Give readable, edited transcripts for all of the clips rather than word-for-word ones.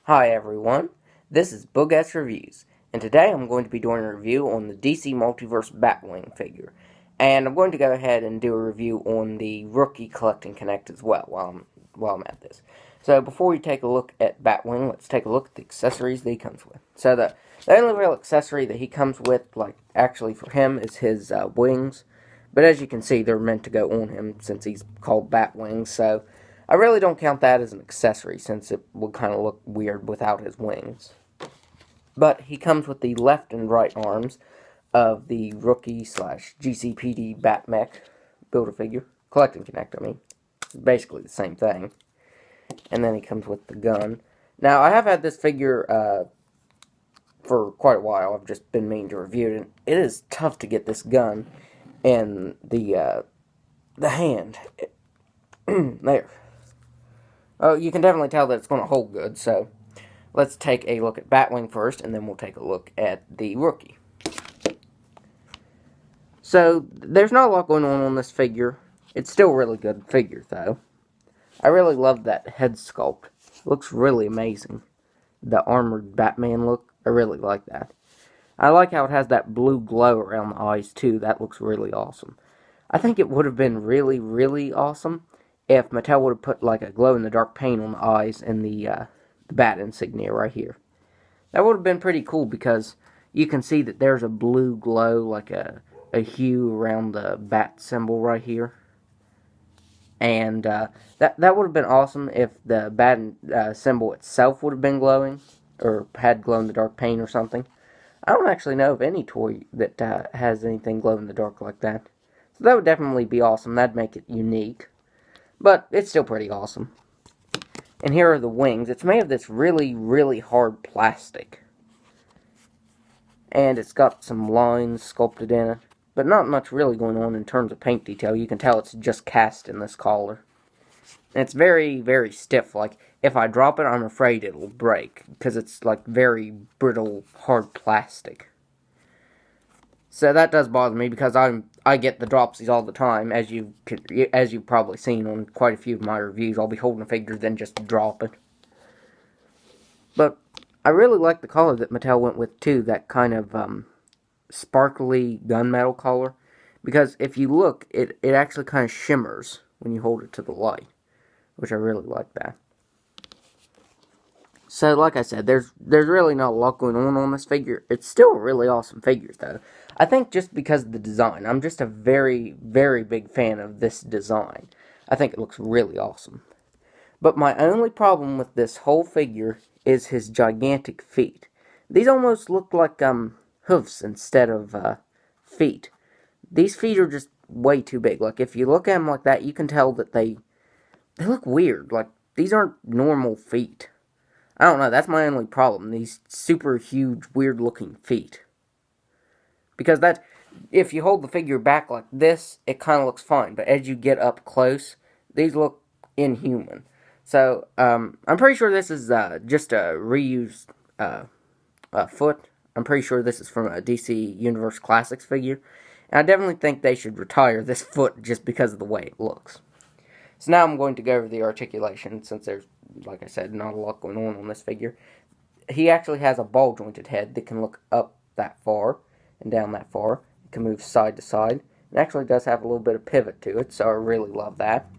Hi everyone, this is Boogass Reviews, and today I'm going to be doing a review on the DC Multiverse Batwing figure. And I'm going to go ahead and do a review on the Rookie Collecting Connect as well while I'm at this. So before we take a look at Batwing, let's take a look at the accessories that he comes with. So the only real accessory that he comes with, actually for him, is his wings. But as you can see, they're meant to go on him since he's called Batwing, so I really don't count that as an accessory since it would kind of look weird without his wings. But he comes with the left and right arms of the rookie slash GCPD Batmech Build-A-Figure. Collecting Connect, I mean. It's basically the same thing. And then he comes with the gun. Now, I have had this figure for quite a while. I've just been meaning to review it. And it is tough to get this gun in the hand. There. Oh, you can definitely tell that it's going to hold good, so let's take a look at Batwing first, and then we'll take a look at the rookie. So, there's not a lot going on this figure. It's still a really good figure, though. I really love that head sculpt. It looks really amazing. The armored Batman look, I really like that. I like how it has that blue glow around the eyes, too. That looks really awesome. I think it would have been really, really awesome if Mattel would have put like a glow-in-the-dark paint on the eyes and the bat insignia right here. That would have been pretty cool because you can see that there's a blue glow, like a hue around the bat symbol right here. And that would have been awesome if the bat symbol itself would have been glowing, or had glow-in-the-dark paint or something. I don't actually know of any toy that has anything glow-in-the-dark like that. So that would definitely be awesome. That'd make it unique. But it's still pretty awesome. And here are the wings. It's made of this really, really hard plastic. And it's got some lines sculpted in it. But not much really going on in terms of paint detail. You can tell it's just cast in this collar. And it's very, very stiff. Like, if I drop it, I'm afraid it'll break. Because it's, like, very brittle, hard plastic. So that does bother me because I get the dropsies all the time, as you've probably seen on quite a few of my reviews. I'll be holding a figure, then just drop it. But I really like the color that Mattel went with too, that kind of sparkly gunmetal color. Because if you look, it actually kind of shimmers when you hold it to the light, which I really like that. So, like I said, there's really not a lot going on this figure. It's still a really awesome figure, though. I think just because of the design. I'm just a very, very big fan of this design. I think it looks really awesome. But my only problem with this whole figure is his gigantic feet. These almost look like hoofs instead of feet. These feet are just way too big. Like, if you look at them like that, you can tell that they look weird. Like, these aren't normal feet. I don't know, that's my only problem. These super huge, weird-looking feet. Because if you hold the figure back like this, it kind of looks fine. But as you get up close, these look inhuman. So, I'm pretty sure this is just a reused foot. I'm pretty sure this is from a DC Universe Classics figure. And I definitely think they should retire this foot just because of the way it looks. So now I'm going to go over the articulation, since there's, like I said, not a lot going on this figure. He actually has a ball-jointed head that can look up that far and down that far. It can move side to side. It actually does have a little bit of pivot to it, so I really love that.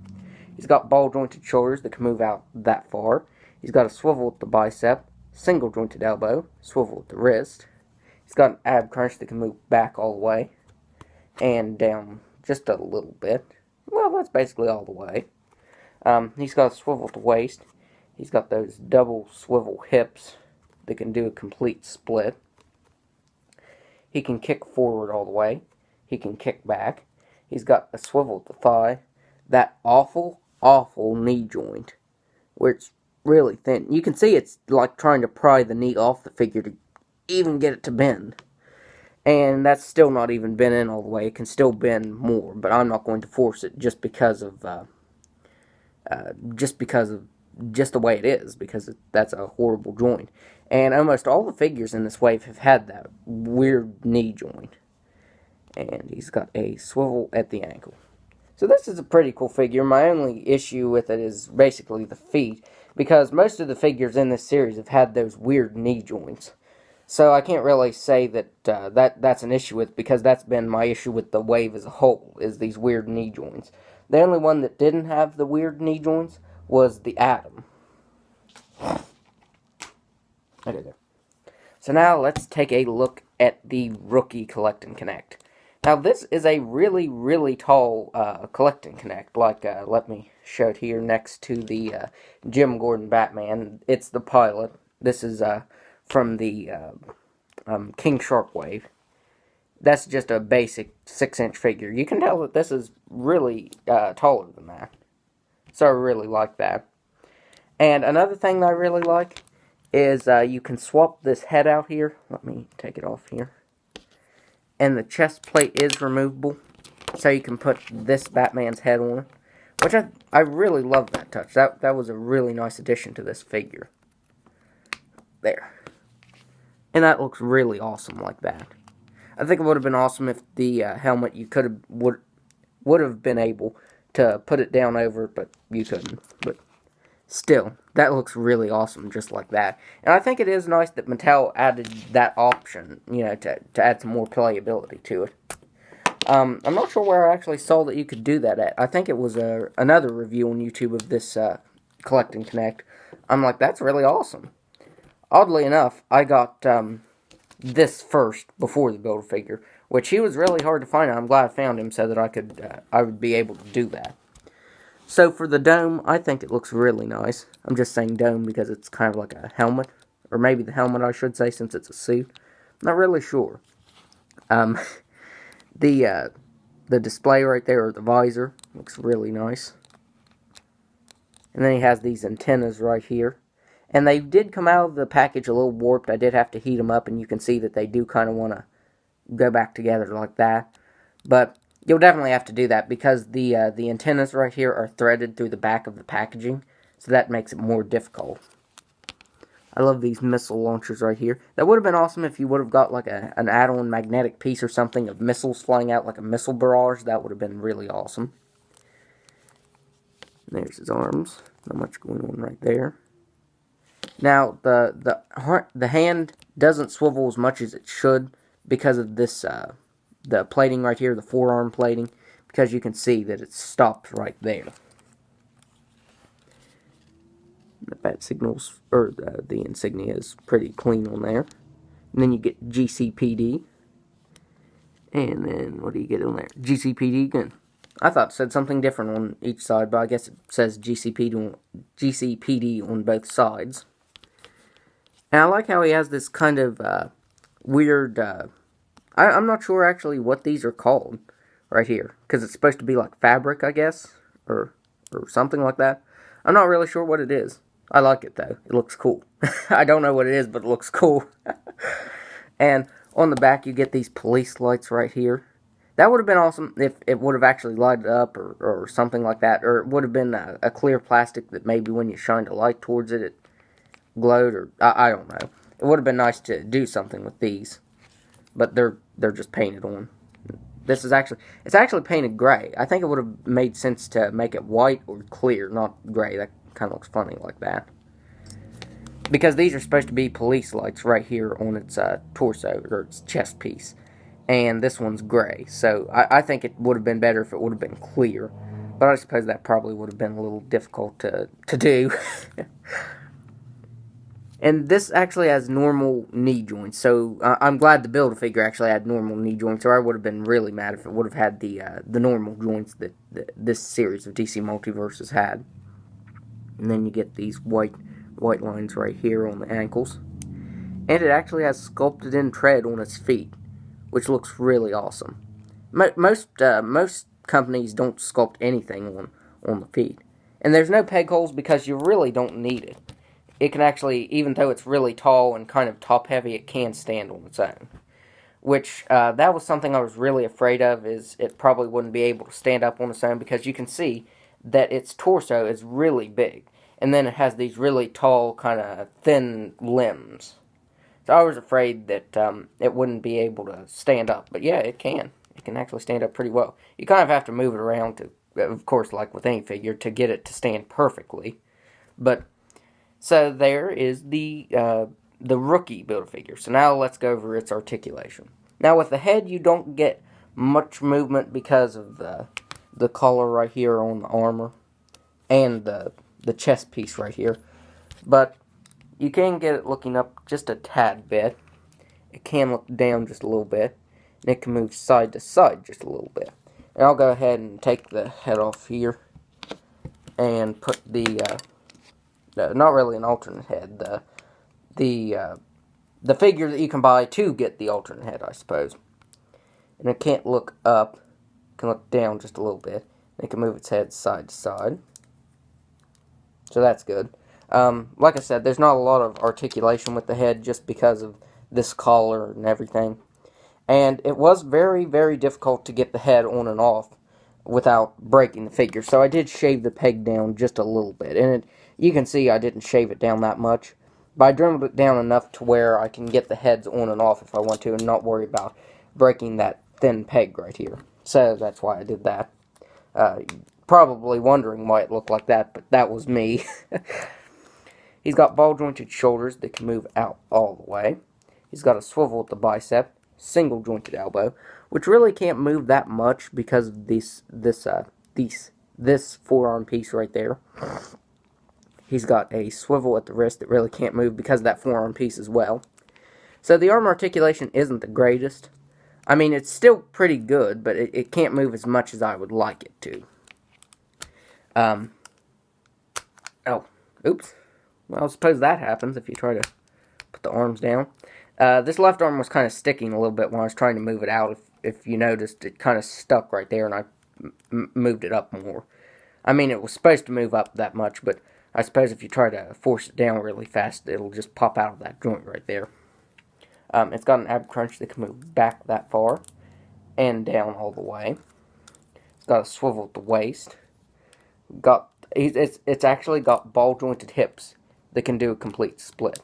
He's got ball-jointed shoulders that can move out that far. He's got a swivel at the bicep, single-jointed elbow, swivel at the wrist. He's got an ab crunch that can move back all the way and down just a little bit. Well, that's basically all the way. He's got a swivel at the waist. He's got those double swivel hips that can do a complete split. He can kick forward all the way. He can kick back. He's got a swivel at the thigh. That awful, awful knee joint, where it's really thin. You can see it's like trying to pry the knee off the figure to even get it to bend. And that's still not even bent in all the way. It can still bend more, but I'm not going to force it just because of just the way it is, because that's a horrible joint. And almost all the figures in this wave have had that weird knee joint. And he's got a swivel at the ankle. So this is a pretty cool figure. My only issue with it is basically the feet, because most of the figures in this series have had those weird knee joints. So I can't really say that that's an issue with, because that's been my issue with the wave as a whole, is these weird knee joints. The only one that didn't have the weird knee joints was the Atom. Okay. So now let's take a look at the Rookie Collect and Connect. Now this is a really, really tall Collect and Connect. Like, let me show it here next to the Jim Gordon Batman. It's the pilot. This is from the King Shark Wave. That's just a basic 6-inch figure. You can tell that this is really taller than that. So I really like that. And another thing that I really like is you can swap this head out here. Let me take it off here. And the chest plate is removable, so you can put this Batman's head on it, which I really love that touch. That was a really nice addition to this figure. There. And that looks really awesome like that. I think it would have been awesome if the helmet you would have been able to put it down over, but you couldn't. But still, that looks really awesome just like that. And I think it is nice that Mattel added that option, you know, to add some more playability to it. I'm not sure where I actually saw that you could do that at. I think it was another review on YouTube of this Collect and Connect. I'm like, that's really awesome. Oddly enough, I got this first before the Build-A-Figure, which he was really hard to find. I'm glad I found him so that I would be able to do that. So for the dome, I think it looks really nice. I'm just saying dome because it's kind of like a helmet. Or maybe the helmet, I should say, since it's a suit. Not really sure. The display right there, or the visor, looks really nice. And then he has these antennas right here. And they did come out of the package a little warped. I did have to heat them up, and you can see that they do kind of want to go back together like that. But you'll definitely have to do that because the antennas right here are threaded through the back of the packaging, so that makes it more difficult. I love these missile launchers right here. That would have been awesome if you would have got like an add-on magnetic piece or something of missiles flying out like a missile barrage. That would have been really awesome. There's his arms. Not much going on right there. Now, the hand doesn't swivel as much as it should because of this, the plating right here, the forearm plating, because you can see that it stops right there. The bat signals, or the insignia is pretty clean on there. And then you get GCPD. And then, what do you get on there? GCPD again. I thought it said something different on each side, but I guess it says GCPD on both sides. And I like how he has this kind of weird, I'm not sure actually what these are called right here. Because it's supposed to be like fabric, I guess. Or something like that. I'm not really sure what it is. I like it though. It looks cool. I don't know what it is, but it looks cool. And on the back you get these police lights right here. That would have been awesome if it would have actually lighted up or something like that. Or it would have been a clear plastic that maybe when you shined a light towards it, it glowed. Or I don't know. It would have been nice to do something with these. But they're just painted on. This is it's actually painted gray. I think it would have made sense to make it white or clear, not gray. That kind of looks funny like that. Because these are supposed to be police lights right here on its torso, or its chest piece. And this one's gray. So I think it would have been better if it would have been clear. But I suppose that probably would have been a little difficult to do. And this actually has normal knee joints. So I'm glad the Build-A-Figure actually had normal knee joints. Or I would have been really mad if it would have had the normal joints that this series of DC Multiverses had. And then you get these white lines right here on the ankles. And it actually has sculpted in tread on its feet, which looks really awesome. Most companies don't sculpt anything on the feet. And there's no peg holes because you really don't need it. It can actually, even though it's really tall and kind of top heavy, it can stand on its own. Which, that was something I was really afraid of, is it probably wouldn't be able to stand up on its own, because you can see that its torso is really big. And then it has these really tall, kind of thin limbs. So I was afraid that it wouldn't be able to stand up. But yeah, it can. It can actually stand up pretty well. You kind of have to move it around to of course, like with any figure, to get it to stand perfectly. But so there is the rookie Build-A-Figure. So now let's go over its articulation. Now with the head, you don't get much movement because of the collar right here on the armor and the chest piece right here. But you can get it looking up just a tad bit. It can look down just a little bit. And it can move side to side just a little bit. And I'll go ahead and take the head off here and put not really an alternate head, the figure that you can buy to get the alternate head, I suppose. And it can't look up, it can look down just a little bit. It can move its head side to side. So that's good. Like I said, there's not a lot of articulation with the head just because of this collar and everything. And it was very, very difficult to get the head on and off without breaking the figure. So I did shave the peg down just a little bit. And you can see I didn't shave it down that much. But I trimmed it down enough to where I can get the heads on and off if I want to and not worry about breaking that thin peg right here. So that's why I did that. Probably wondering why it looked like that, but that was me. He's got ball-jointed shoulders that can move out all the way. He's got a swivel at the bicep, single-jointed elbow, which really can't move that much because of this forearm piece right there. He's got a swivel at the wrist that really can't move because of that forearm piece as well. So the arm articulation isn't the greatest. I mean, it's still pretty good, but it can't move as much as I would like it to. Oh, oops. Well, I suppose that happens if you try to put the arms down. This left arm was kind of sticking a little bit when I was trying to move it out. If you noticed, it kind of stuck right there, and I moved it up more. I mean, it was supposed to move up that much, but I suppose if you try to force it down really fast, it'll just pop out of that joint right there. It's got an ab crunch that can move back that far and down all the way. It's got a swivel at the waist. It's actually got ball jointed hips that can do a complete split.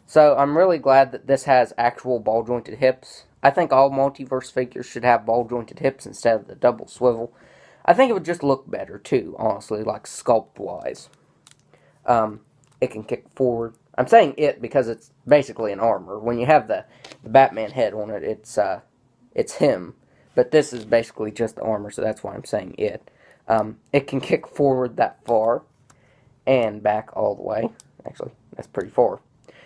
So I'm really glad that this has actual ball jointed hips. I think all Multiverse figures should have ball jointed hips instead of the double swivel. I think it would just look better too, honestly, like sculpt wise. It can kick forward. I'm saying it because it's basically an armor. When you have the Batman head on it, it's him. But this is basically just the armor, so that's why I'm saying it. It can kick forward that far and back all the way. Actually, that's pretty far.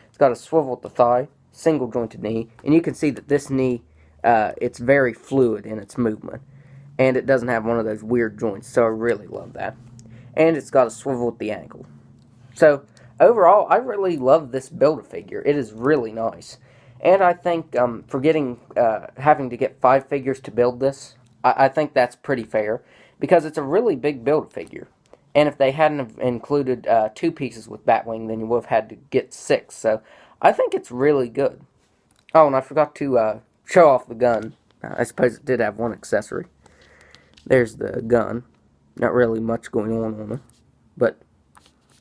It's got a swivel at the thigh, single jointed knee, and you can see that this knee, it's very fluid in its movement. And it doesn't have one of those weird joints, so I really love that. And it's got a swivel at the ankle. So, overall, I really love this Build-A-Figure. It is really nice. And I think for having to get 5 figures to build this, I think that's pretty fair. Because it's a really big Build-A-Figure. And if they hadn't have included 2 pieces with Batwing, then you would have had to get 6. So, I think it's really good. Oh, and I forgot to show off the gun. I suppose it did have one accessory. There's the gun. Not really much going on it. But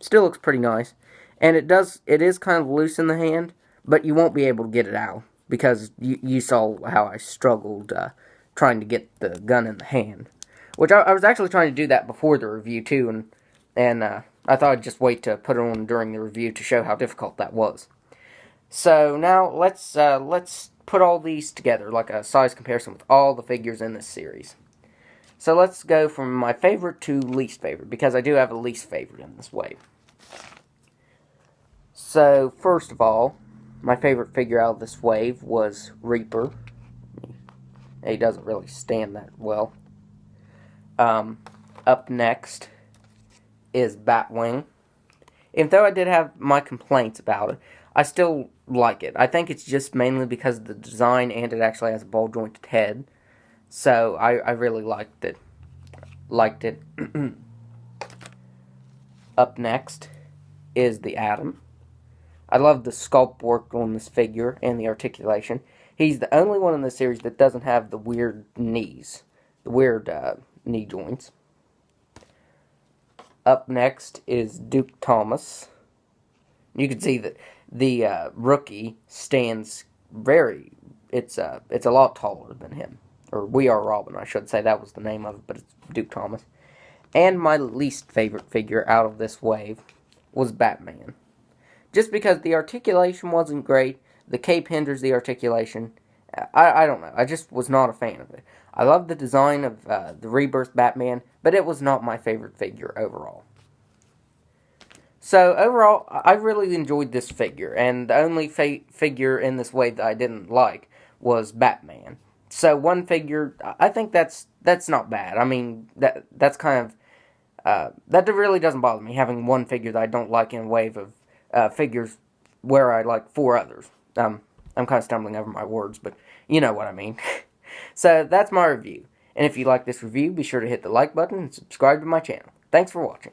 still looks pretty nice. And it is kind of loose in the hand, but you won't be able to get it out. Because you saw how I struggled trying to get the gun in the hand. Which I was actually trying to do that before the review too, and I thought I'd just wait to put it on during the review to show how difficult that was. So now let's put all these together, like a size comparison with all the figures in this series. So let's go from my favorite to least favorite, because I do have a least favorite in this wave. So first of all, my favorite figure out of this wave was Reaper. He doesn't really stand that well. Up next is Batwing. Even though I did have my complaints about it, I still like it. I think it's just mainly because of the design and it actually has a ball jointed head. So I really liked it. Up next is the Atom. I love the sculpt work on this figure and the articulation. He's the only one in the series that doesn't have the weird knees. The weird knee joints. Up next is Duke Thomas. You can see that the rookie stands it's a lot taller than him. Or We Are Robin, I should say. That was the name of it, but it's Duke Thomas. And my least favorite figure out of this wave was Batman. Just because the articulation wasn't great, the cape hinders the articulation. I don't know. I just was not a fan of it. I love the design of the Rebirth Batman, but it was not my favorite figure overall. So overall, I really enjoyed this figure, and the only figure in this wave that I didn't like was Batman. So one figure, I think that's not bad. I mean, that's kind of that really doesn't bother me, having one figure that I don't like in a wave of figures where I like four others. I'm kind of stumbling over my words, but you know what I mean. So that's my review. And if you like this review, be sure to hit the like button and subscribe to my channel. Thanks for watching.